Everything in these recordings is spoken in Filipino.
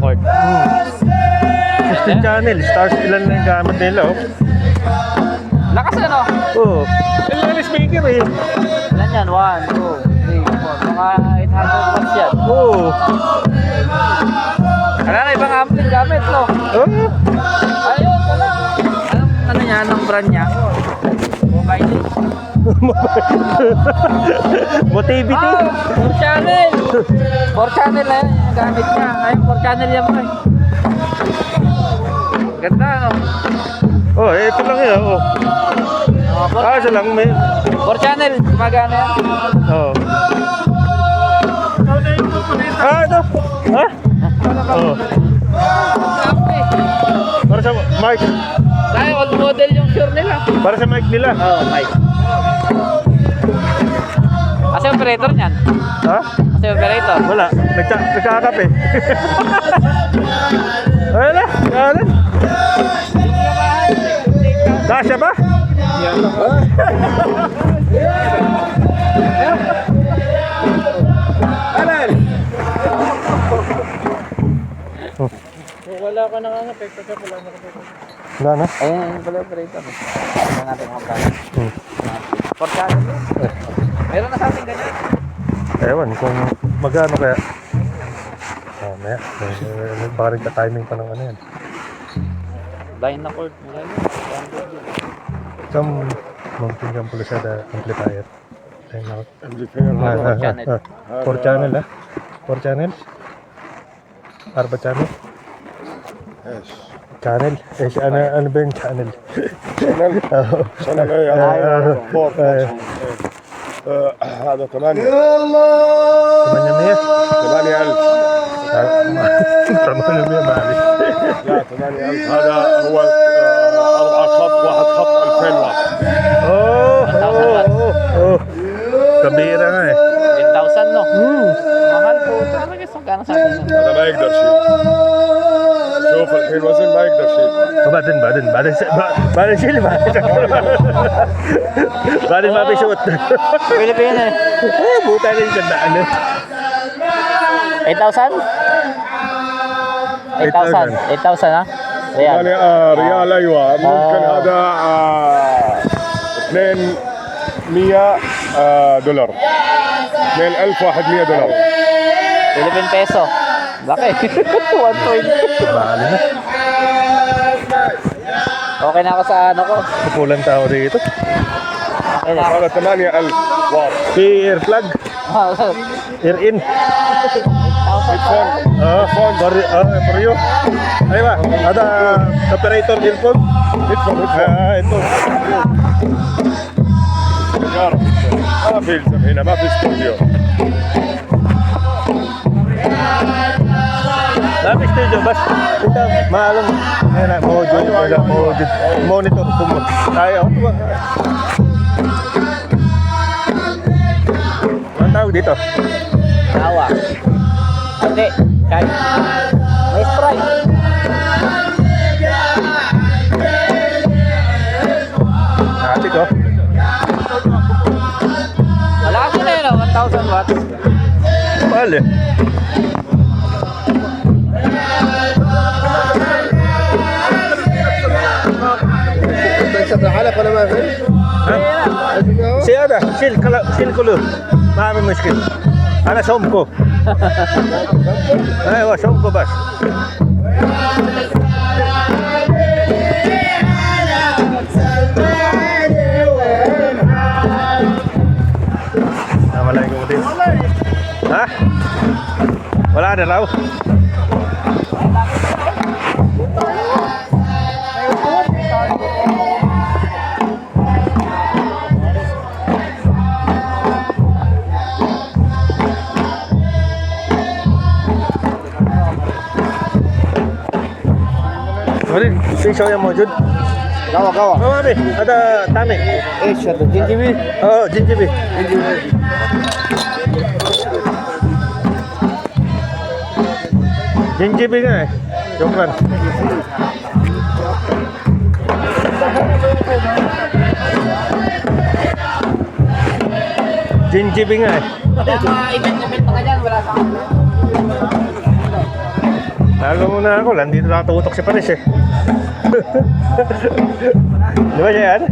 cord. 16 channel, stars ilan na yung gamit nila, oh. Lakas ano? Oo. Ilan yung speaker eh. Ilan yan? 1, 2, 3, 4. Mga 800 watts yan. Oo. Wala na ibang ampling gamit, no? Oo. Ayun, wala. Ano niya? Anong brand niya? Mobile. Motivity. 4 channel. 4 channel na yan yung gamit niya. Ayun, 4 channel yan mo eh. Ganda, no? Oh, ito lang yun, oh. Isa lang, may... 4 channel. Gumagana yan. Oo. Ito. Ha? Oo. Para sa mic. Dahil old model yung sure nila. Para sa mic nila. Oo, mic. Kasi operator niyan. Ha? Kasi operator. Wala. Nagkakape. Wala. Wala. Kasya ba? Wala ka na nga, pekto ka pala na. Wala na? Ayun pala operator. Tingnan natin kung magkano. For channel yun. Meron na sa ating ganyan. Ewan, kung magano kaya. Maya. Baka rin ka-timing pa ng ano yan. Line na cord. Wala yun. Some mounting kang pulisada amplifier. channel. 4 channel ha? 4 channel? Arba channel? Channel? Ano ba yung channel? channel فور هذا 8 800? 800 معلش. لا 8000 هذا هو 4 خط 1 خط 2000 واط. Oh. Kabira nga eh. 10,000 no? Mahal po. Talaga sa magkano sa atin. هذا ما يقدر شيء. شوف الحين وزن ما يقدر شيء. بعدين شيل بعدين ما بيسوت. Pilipino eh. Buta na yung gandaan eh. 8,000? 8,000. 8,000 ha? Real. يعني ريال ايوه ممكن هذا 200 دولار 2100 دولار. Philippine peso. Laki. 120. Bali na. Okay na ako sa ano ko. Kupulan tao dito. Okay na. هذا 8000 واط. Si earplug. Ear in. هيدفون For you. Aywa, ada operator earphone. هيدفون Ito. سيارة. ما في يلزم هنا ما في استوديو. Sabi studio bas. Kita malam. Enak mawujud monitor kumot. Tayo. Ang tawag dito? Tawa. Hindi. Kahit. May spray. Ate ko. Malakas na yun 1,000 watts. Mahal eh. علف ولا ما في؟ سيادة شيل كله ما في مشكلة أنا شومكو أيوة شومكو بس Assalamualaikum din. Hah? Wala ada raw. Mari, pisau yang موجود. قهوة ما في هذا تاني. ايش هذا جنجبيل؟ جنجبيل. Jinjibi nga eh. Jokran. Jinjibi nga eh. Mga event pa ka dyan, wala sa akin. Alam mo na ako, nandito nakatutok si Paris eh. Di ba yan?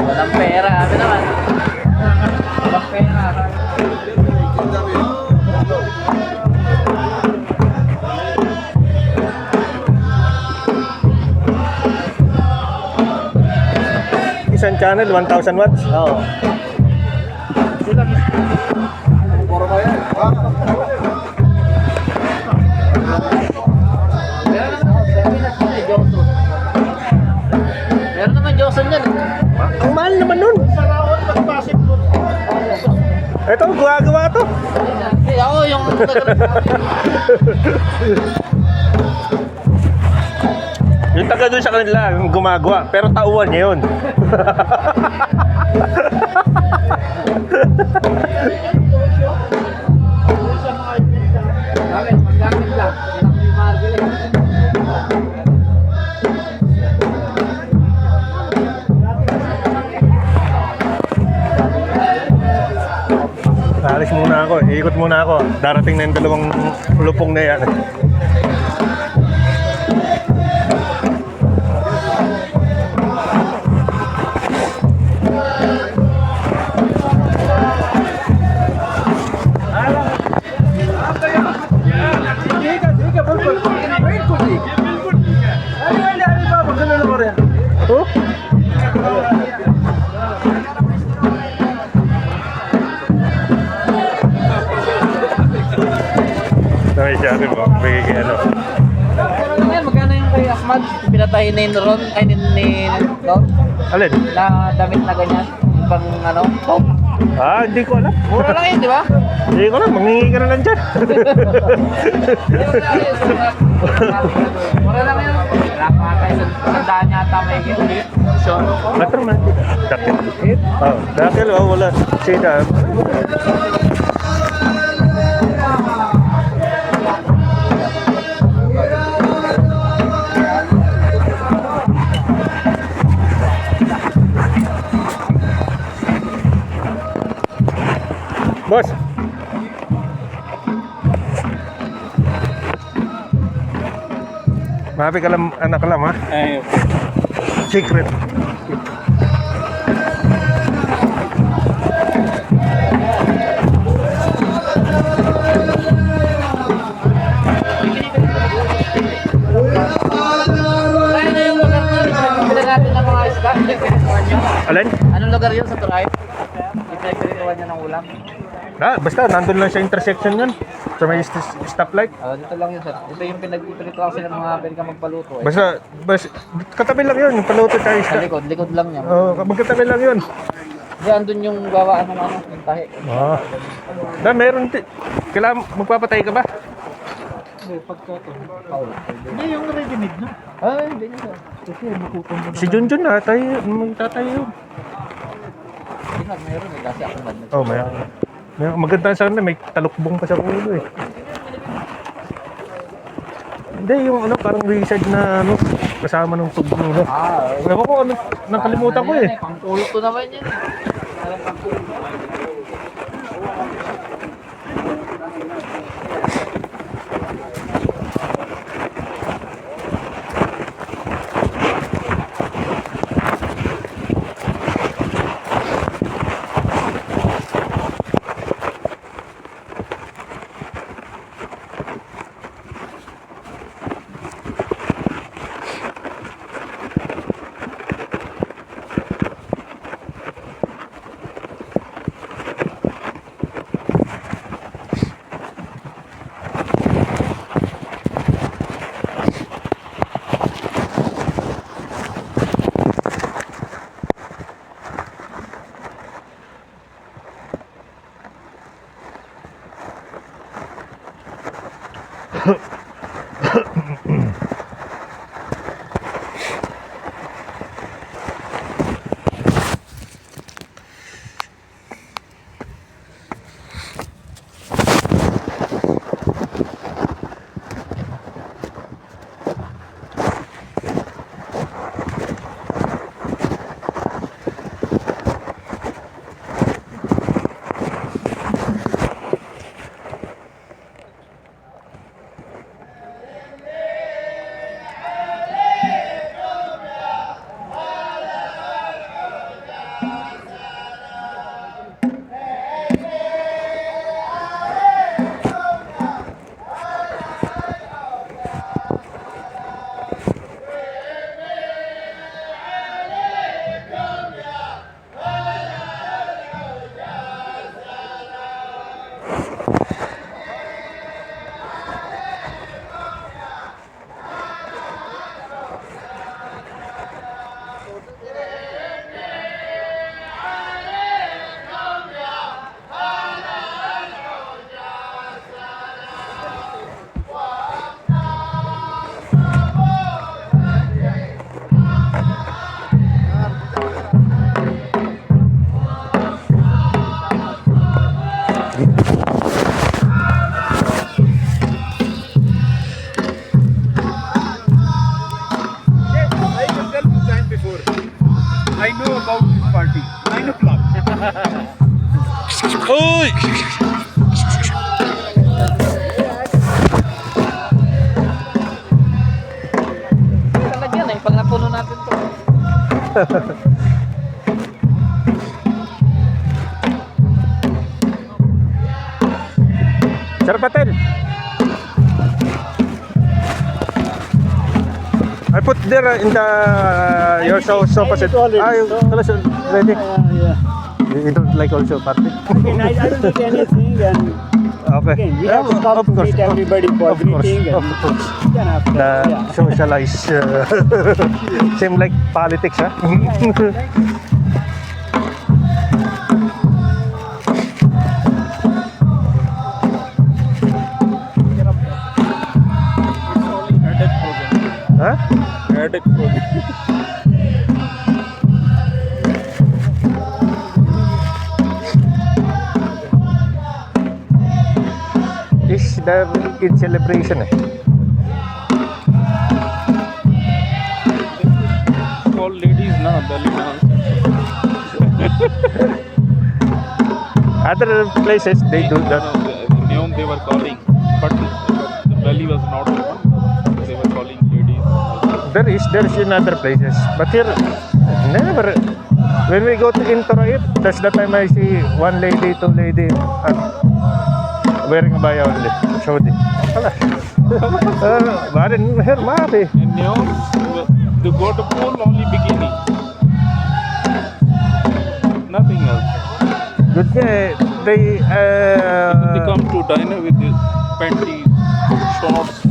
Walang pera, ano naman? Walang pera. Isang channel, 1,000 watts. Oo. Meron naman Johnson yan. Ang mahal naman nun. Ito, gawa to. Hindi, ako yung Yung taga doon sa kanila, yung gumagawa. Pero tauhan niya yun. Maggamit lang. Yung marble eh. Alis muna ako, ikot muna ako. Darating na yung dalawang lupong na yan. Oh? Sabi siya, di ba? Bigay ano. Magkano yung kay Ahmad? Pinatahin na yung Ron, ay ni Ron, Alin? na damit na ganyan. Yung pang ano, top. Ah, hindi ko alam. Mura lang yun, di ba? Hindi ko alam, mangingi ka na lang dyan. Mura lang yun. Wala pa kayo. Sandaan yata may gilid. Sure. Matro man. Dakil. Oh, dakil, oh, wala. Sida. Boss. Mahapi ka lang, anak ka lang, ha? Ay, Secret. Ay, na yung lugar na pinagpila natin ng mga isda. Pinagpilikuhan nyo. Alin? Anong lugar yun sa Turay? Pinagpilikuhan nyo ng ulam. Ah, basta, nandun lang sa intersection yun. Sa may stoplight. Dito lang yun, sir. Ito yung pinagpilikuhan sila mga pwede ka magpaluto. Eh. Basta, katabi lang yun. Yung paluto tayo Sa likod lang niya. Oh, magkatabi lang yun. Diyan, doon yung gawaan ng ano, yung tahi. Ah. Meron. Kailangan magpapatay ka ba? Hindi, yung ready-made na. Ay, hindi niya, sir. Kasi makupong Si Junjun na, magtatay yun. Hindi nga, meron eh. Kasi ako man. Oh, maganda sana, may talukbong pa sa ulo eh. Hindi, yung ano, parang wizard na ano, kasama ng tugno. Ewan ko, ano, nakalimutan ko eh. Pangkulot ko naman yan eh. Parang pangkulot. Talagyan eh, pag napuno natin to. Sir Patel. I put there in the your sofa set. Ah, you ready? Yeah. You don't like also party? Again, I don't eat anything, and Okay. again, we have to come Of course, meet everybody for of course, greeting, of and course. then after, yeah. Socialize. Same like politics, huh? Huh? Headache program. Is the Eid celebration eh? For ladies, na belly dance. Other places they do that. The Neom they were calling, but the belly was not open. They were calling ladies. There is in other places, but here never. When we go to Intoraip, that's the time I see one lady, two lady, wearing a baya only. Saudi. Wala. Barin here maaari. In Neom, they go to pool only bikini. Nothing else. Good nga, They come to diner with this panties, shorts.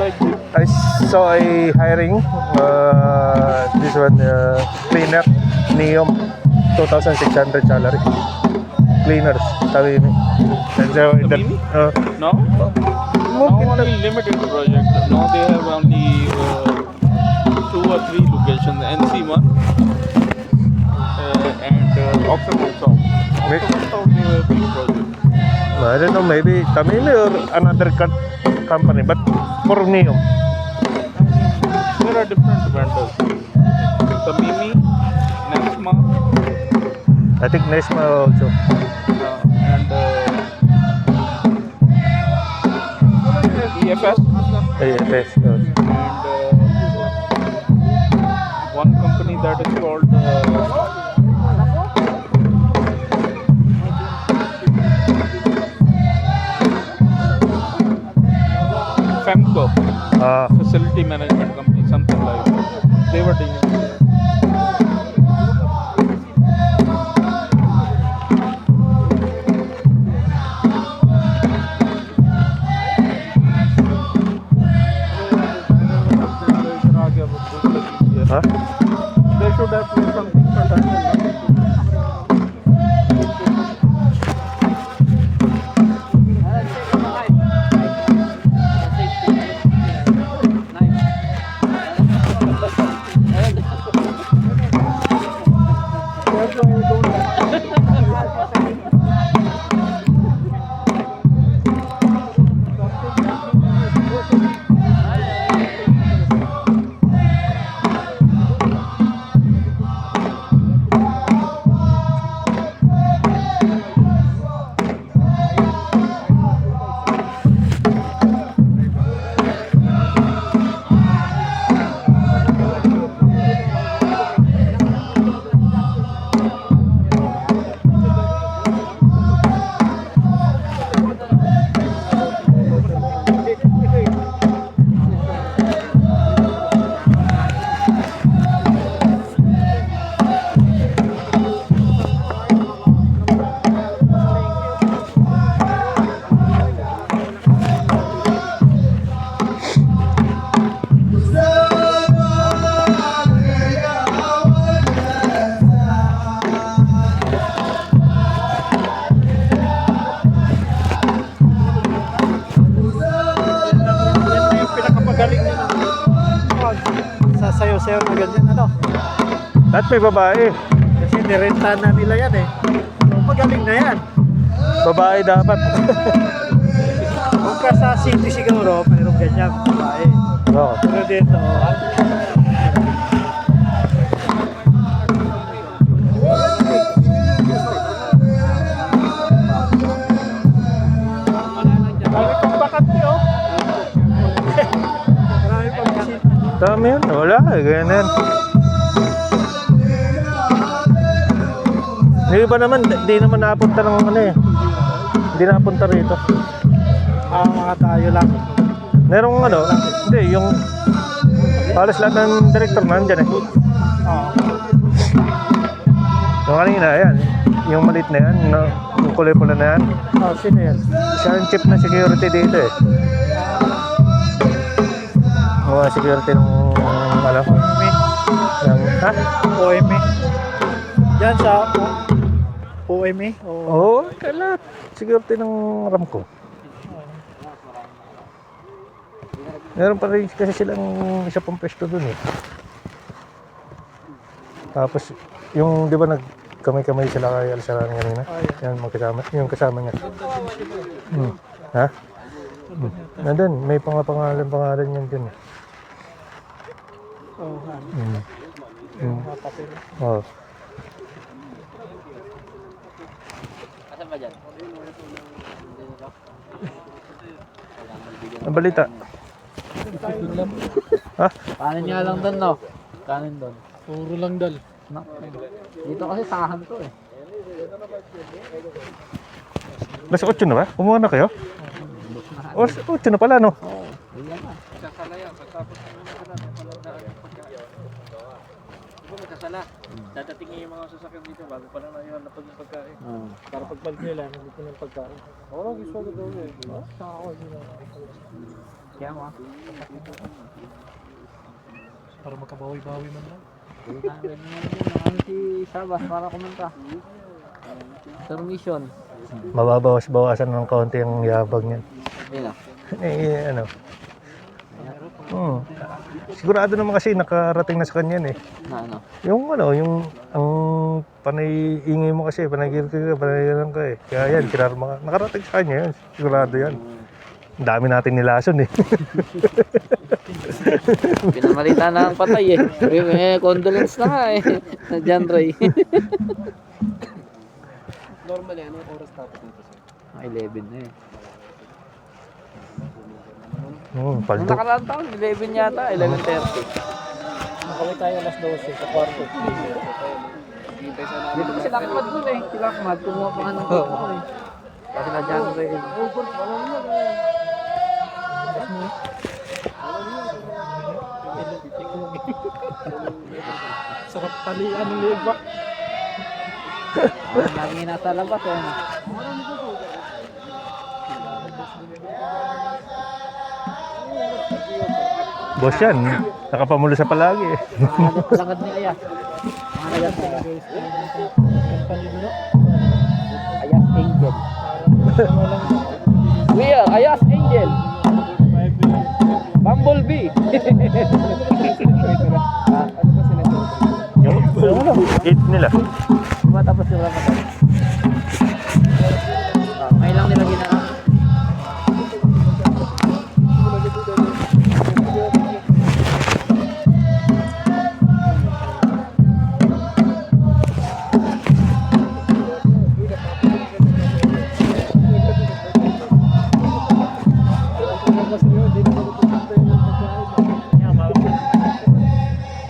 Like this. I saw a hiring this one cleaner Neom 2,600 salary cleaners sabi ni Tabini? Now only limited project. Now they have only 2 or 3 locations. NC1 and Oxford South. Oxford South they have a big project. I don't know, maybe Tamimi or another company, but for Neom. There are different vendors. Tamimi, Nesma, I think Nesma also. and EFS, Yes. and one company that is called Femco, facility management company, something like that. They were dealing. Huh? They should have played something for that. Sasayaw-sayaw na ganyan, ano? At may babae. Kasi nirenta na nila yan eh. So, magaling na yan. Babae dapat. Kung ka sa city siguro, mayroong ganyan, babae. Oo. Pero dito, Marami pang bisita. Dami yan. Wala eh. Ganyan yan. Yung iba naman, di naman napunta ng ano eh. Hindi napunta rito. Mga tayo lang. Merong ano, hindi, yung halos lahat ng director nandyan eh. Yung kanina, yan. Yung maliit na yan, no, yung kulay pula na yan. Sino yan? Siya yung chief na security dito eh. Mga security ng ano? Ng, ha? OME. Diyan sa OME? Oo, lahat. Security ng Ramco. Meron pa rin kasi silang isa pang pwesto dun eh. Tapos, yung di ba nagkamay-kamay sila kay Alsaran kanina? Yan, magkasama. Yung kasama niya. Ha? Nandun, may pangalan yan dun eh. Oo. Asan ba dyan? Ang balita. Ha? Kanin nga lang doon, no? Kanin doon. Puro lang dal. No? Dito kasi sahan to eh. Nasa 8 na ba? Kumuha na kayo? O, 8 na pala, no? Oo, yan na. Dadating yung mga sasakyan dito bago pa lang na napag yung pagkain. Para pagbalik nila, hindi ko ng pagkain. Oo, gusto ko daw eh. Saka ako sila. Kaya mo ah. Para magkabawi-bawi man lang. Ano si Sabas para kumanta. Permission. Mababawas-bawasan ng kaunti ang yabag niyan. Ayun ah. Eh, ano? Sigurado naman kasi nakarating na sa kanya eh. Na ano? Yung ano, yung ang panay ingay mo kasi, panay ka eh. Kaya yan, kinarma ka. Nakarating sa kanya yan, sigurado yan. Ang dami natin nilason eh. Pinamalita na ang patay eh. May condolence na nga eh. John Ray. Normally, anong oras tapos nito sir? 11 na eh. Nung Paldo. nakaraang taon, 11 yata, 11:30. Nakaway tayo alas 12 sa kwarto. Dito kasi lakmad nun eh. Si lakmad, kumuha pa nga ng koko eh. Kasi na John Ray. Sarap talian ng liig ba? Lagi nasa labas eh. Boss yan, nakapamulo sa palagi eh. Langad ni Ayas. Mga Ayas Ayas Angel. We are Ayas Angel. Bumblebee. Yung ano, 8 nila. Matapos yung Ramadan. Ngayon lang nila ginagawa.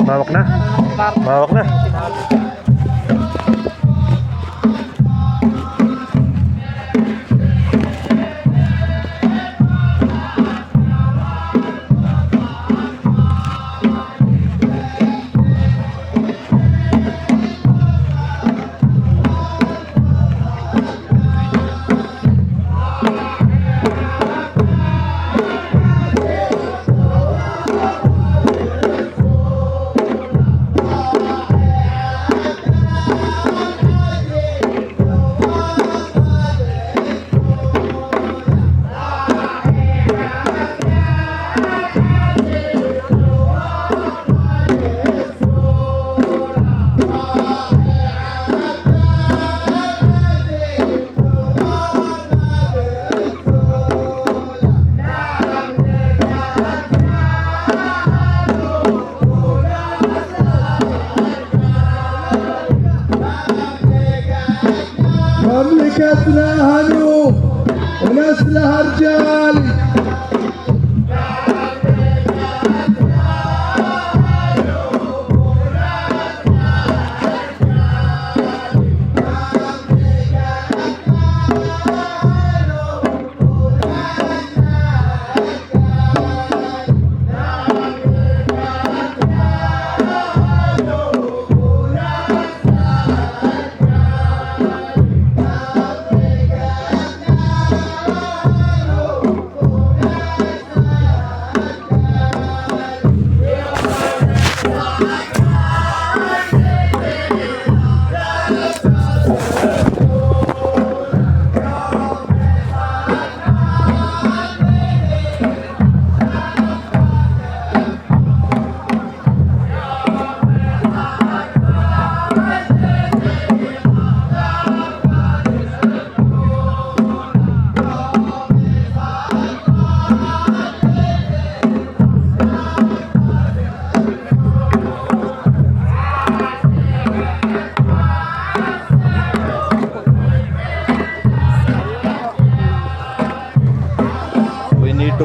Mawak na. Mawak na. مملكتنا هنوف ونسلها رجال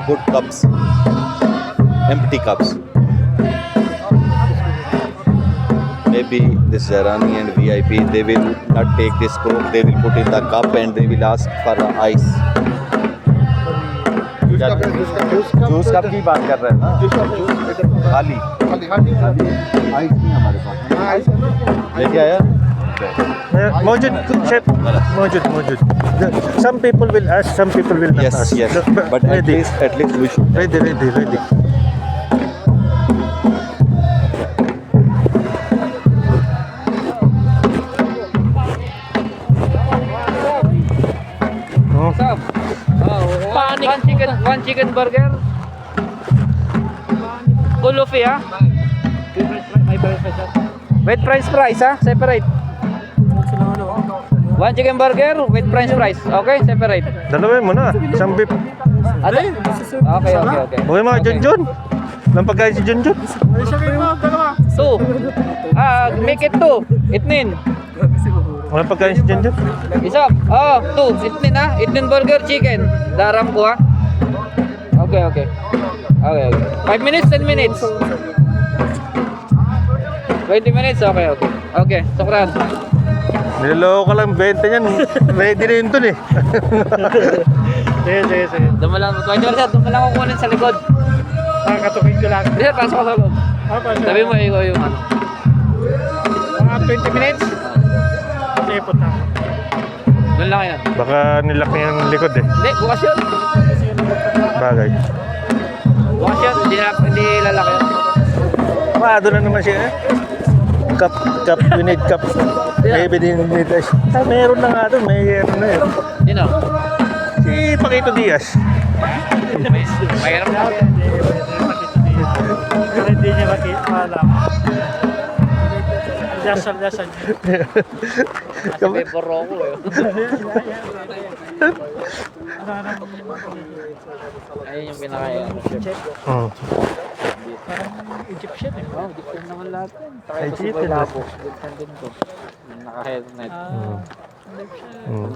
put cups, empty cups. Maybe this Zarani and VIP, they will not take this Coke, they will put in the cup and they will ask for ice. Juice cup की बात कर रहे हैं ना? खाली आइस नहीं हमारे पास। लेके आया? Mojud, chef. Mojud. Some people will ask, some people will not ask. Yes. But at ready. least we should. Ready. Oh. Sab. One chicken burger. Kulufi ha. With french fries ha, separate. One chicken burger with french fries. Okay, separate. Dalawin mo na. Some people. Ano? Okay. Okay mga Junjun. Nang pagkain si Junjun. Two. Make it two. Itnin. Walang pagkain si Junjun. Isa. Two. Itnin ha. Itnin burger, chicken. Daram ko ha. Okay. 5 minutes, 10 minutes. 20 minutes, okay. Sukran. Niloloko ka lang benta niyan. Ready rin dun eh. Sige. Dumalang ako kunin sa likod. Katukin ko lang. Bisa, pasok ko sa loob. Sabi mo, ikaw yung ano. Mga 20 minutes. Sige, punta. Doon lang yan. Baka nilak niya yung likod eh. Hindi, bukas yun. Bagay. Bukas yun, hindi lalaki yun. Doon na naman siya eh. Cup, you need cup. Maybe din need ice. Meron na nga doon, may ano na yun. Sino? Si Paquito Diaz. Mayroon na. Pero hindi niya alam. Dasal. Kasi may boroko eh. Ayun yung pinakaya. Egyptian eh. Egyptian naman lahat yun. Takay ko si Egyptian Boy Labo. Egyptian din ko. Yung naka-headnet.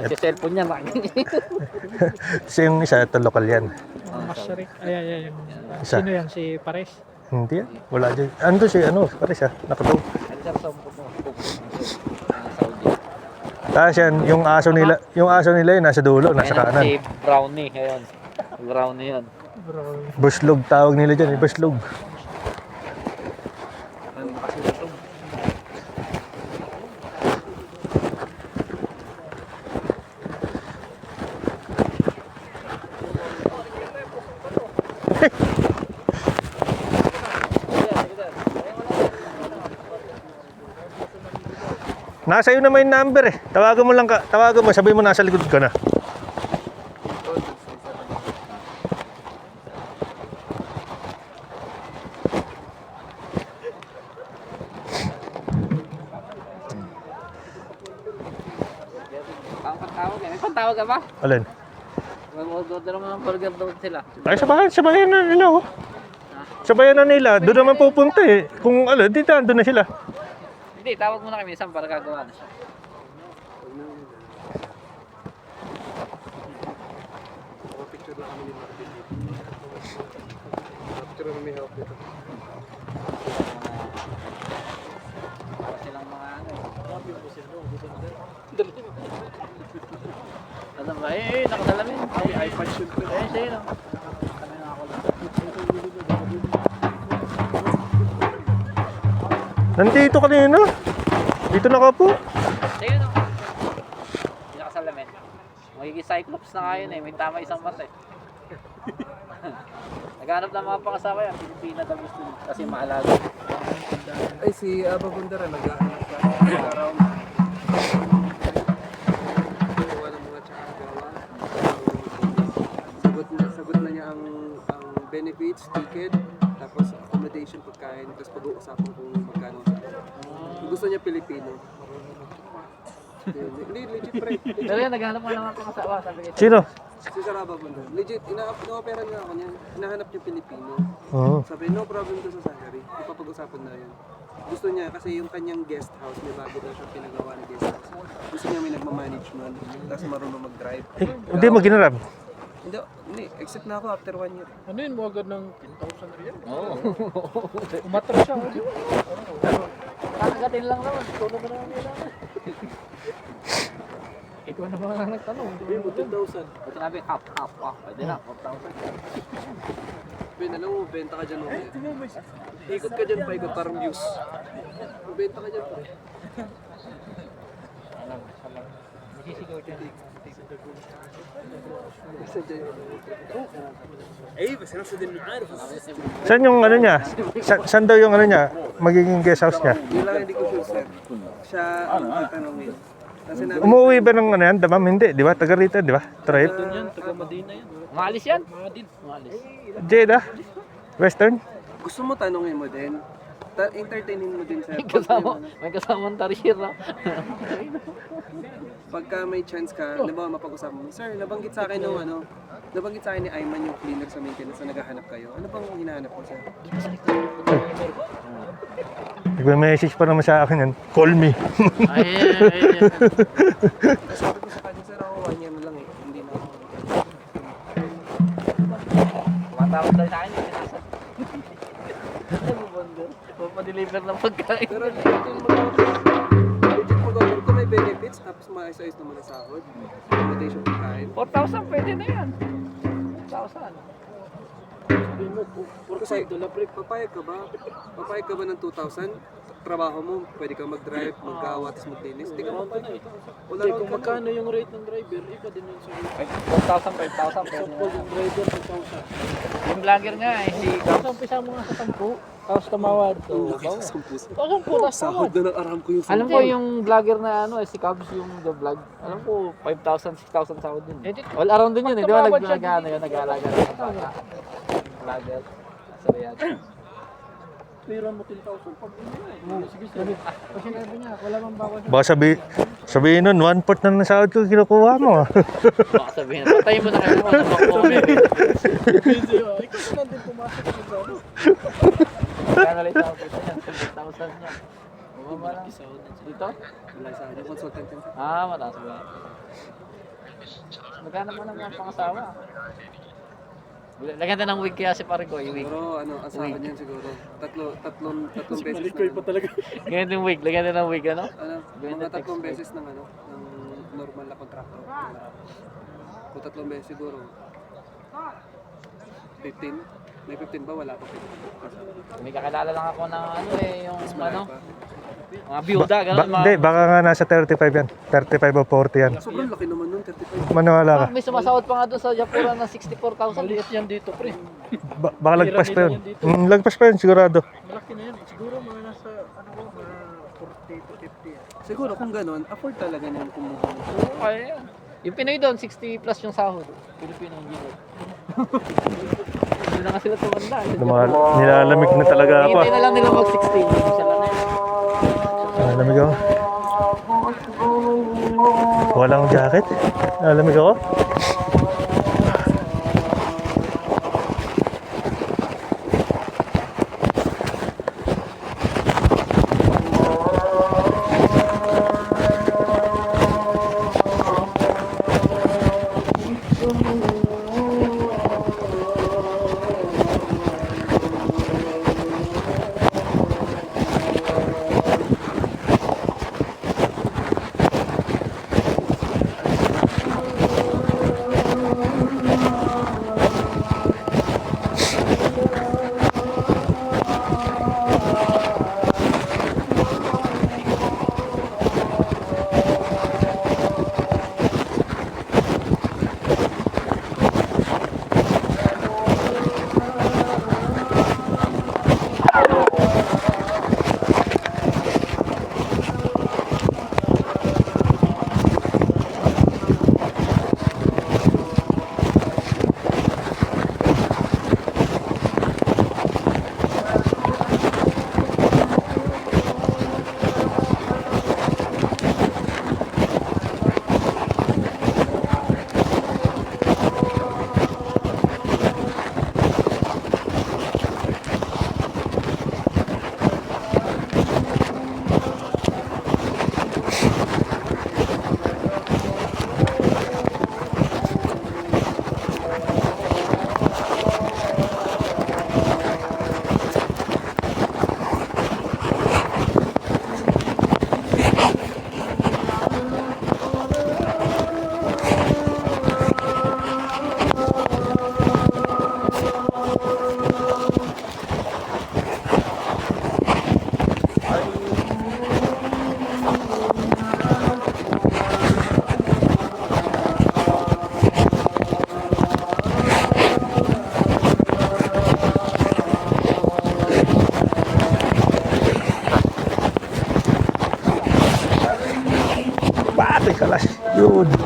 Nagsiselfone niya. Kasi yung isa, ito lokal yan. Masarik. Ay. Isa. Sino yan? Si Pares? Hindi yan. Wala dyan. Ando siya, pare siya. Nakatog. Tapos yan, yung aso nila yun, nasa dulo, nasa kanan. Si Brownie. Ayun. Brownie yun. Buslog, tawag nila dyan, buslog. Nasa iyo naman yung number eh. Tawagan mo, sabihin mo nasa likod ka na. May pantawag ka ba? Alin? Mag-order mo ng burger doon sila. Ay, sabayan na nila oh. Sabayan na nila, doon naman pupunta eh. Kung dito doon na sila. Hindi, tawag muna kami isang para gagawa na siya. Silang mga ano ba? Nakasalamin. Ay, iPad shoot ko. Ayun siya yun. Kami na ako lang. Nandito kanina. Dito na ka po. Ayun o. Nakasalamin. Magiging Cyclops na nga yun eh. May tama isang mata eh. Naghanap ng mga pangasawa yan. Pilipina daw gusto nyo. Kasi maalaga. Ay, si Babundara nag-aanap ka. Gawa ng mga tsaka-gawa. Sagot na niya ang benefits, ticket, tapos accommodation, pagkain, tapos pag-uusapan kung magkano sa gusto niya Pilipino. Hindi, legit pre. Pero yan, naghanap nga ng mga pangasawa. Sabi ko, Sino? Si Saraba Bundar. Legit, ina-opera niya ako niya. Hinahanap niya Pilipino. Oo. Sabi, no problem to sa salary. Ipapag-usapan na yun. Gusto niya kasi yung kanyang guest house, may bago daw siya pinagawa na guest house. Gusto niya may nagmamanage nun, tapos marunong mag-drive. Hindi mo ginarab. Hindi, exit na ako after 1 year. Ano yun mo agad ng 10,000 real? Oo. Umatras siya. Kakagatin lang naman. Ikaw naman ang kailangan. Ikaw naman ang nagtanong. Sabi mo, 10,000. At sinabi, half. Pwede na, 4,000. Ben, alam mo, benta ka dyan. Ikot ka dyan pa, ikot parang views. Benta ka dyan pa. Masisigaw dyan. Saan yung ano niya? Saan daw yung ano niya? Magiging guest house niya? Yun lang hindi ko sure, sir. Siya ang tatanungin. Kasi namin, Umuwi ba ng ano yan? Damam? Hindi, di ba? Taga rito, di ba? Trip? Umalis yan? Umalis. Jeddah? Western? gusto mo tanungin mo din. Entertainin mo din, sir. May kasamang tarir na. Pagka may chance ka, halimbawa mapag-usapan mo, sir, nabanggit sa akin nung nabanggit sa akin ni Ayman yung cleaner sa maintenance na naghahanap kayo. Ano bang hinahanap mo, sir? Nagme-message pa naman sa akin yan. Call me. Ay. Sabi ko sa kanya, sir, ako 1 year na lang eh. Hindi na ako. Tumatawag tayo sa akin. Papadeliver ng pagkain. Pero legit mag-order ko may benefits, tapos maayos-ayos naman ang sahod. Accommodation pagkain. 4,000 pwede na yan. 4,000. Kasi, papayag ka ba? Papayag ka ba ng 2,000? Trabaho mo, pwede kang mag-drive, mag-gawa, tapos mag-linis. Hindi ka papayag. Wala rin Kung ka magkano yung rate ng driver, iba din yun sa 4,000, 5,000 pwede na. yung driver, 2,000. Yung vlogger nga eh, si Tapos umpisa mo nga sa 10, tapos tumawad. Laki sa sampus. Tapos tapos Sahod na ng aram ko yung Alam ko yung vlogger na ano eh, si Cubs yung the vlog. Alam ko 5,000, 6,000 sahod din. All around din yun eh, di ba? Nag-aalaga ng bata. Vlogger. Sa Riyadh. Pera mo 10,000 pag sige, sige. Kasi sinabi niya, wala mang bawas. Baka sabihin nun, 1/4 na ng sahod ko kinukuha mo. Baka sabihin, patayin mo na kayo mga comment. Ikaw na din pumasok sa trabaho. Kaya nalit sa kita niya, 7,000 niya. Bumaba lang. Dito? Wala sa akin, yung consultant yan. Ah, mataas ba? Magkano mo ng mga pangasawa? Lagyan tayo ng wig kaya si pare ko, yung wig. Siguro, asawa niyan siguro. Tatlong beses Malikoy pa talaga. Ganyan yung wig, lagyan tayo ng wig, ano? mga tatlong beses ng ng normal na contractor. Kung tatlong beses siguro. 15? May 15 ba? Wala pa 15. May kakilala lang ako ng ano eh, yung ano, mga byuda, gano'n. Hindi, baka nga nasa 35 yan. 35 o 40 yan. Sobrang laki naman nun, 35. Maniwala ka. May sumasahod pa nga doon sa Japura ng 64,000. Maliit yan dito, pre. Baka lagpas pa yun. Lagpas pa yun, sigurado. Malaki na yan. Siguro mga nasa, mga 40 to 50 yan. Siguro kung ganun, afford talaga niyan kumuha. Oo, kaya yan. Yung Pinoy doon, 60 plus yung sahod. Pilipino engineer. Hindi na nga sila tumanda. Nilalamig na talaga ako. Hintay na lang nila mag-16. Isa lang na yun. Nilalamig ako. Walang jacket. Nilalamig ako.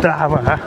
Drama, ha?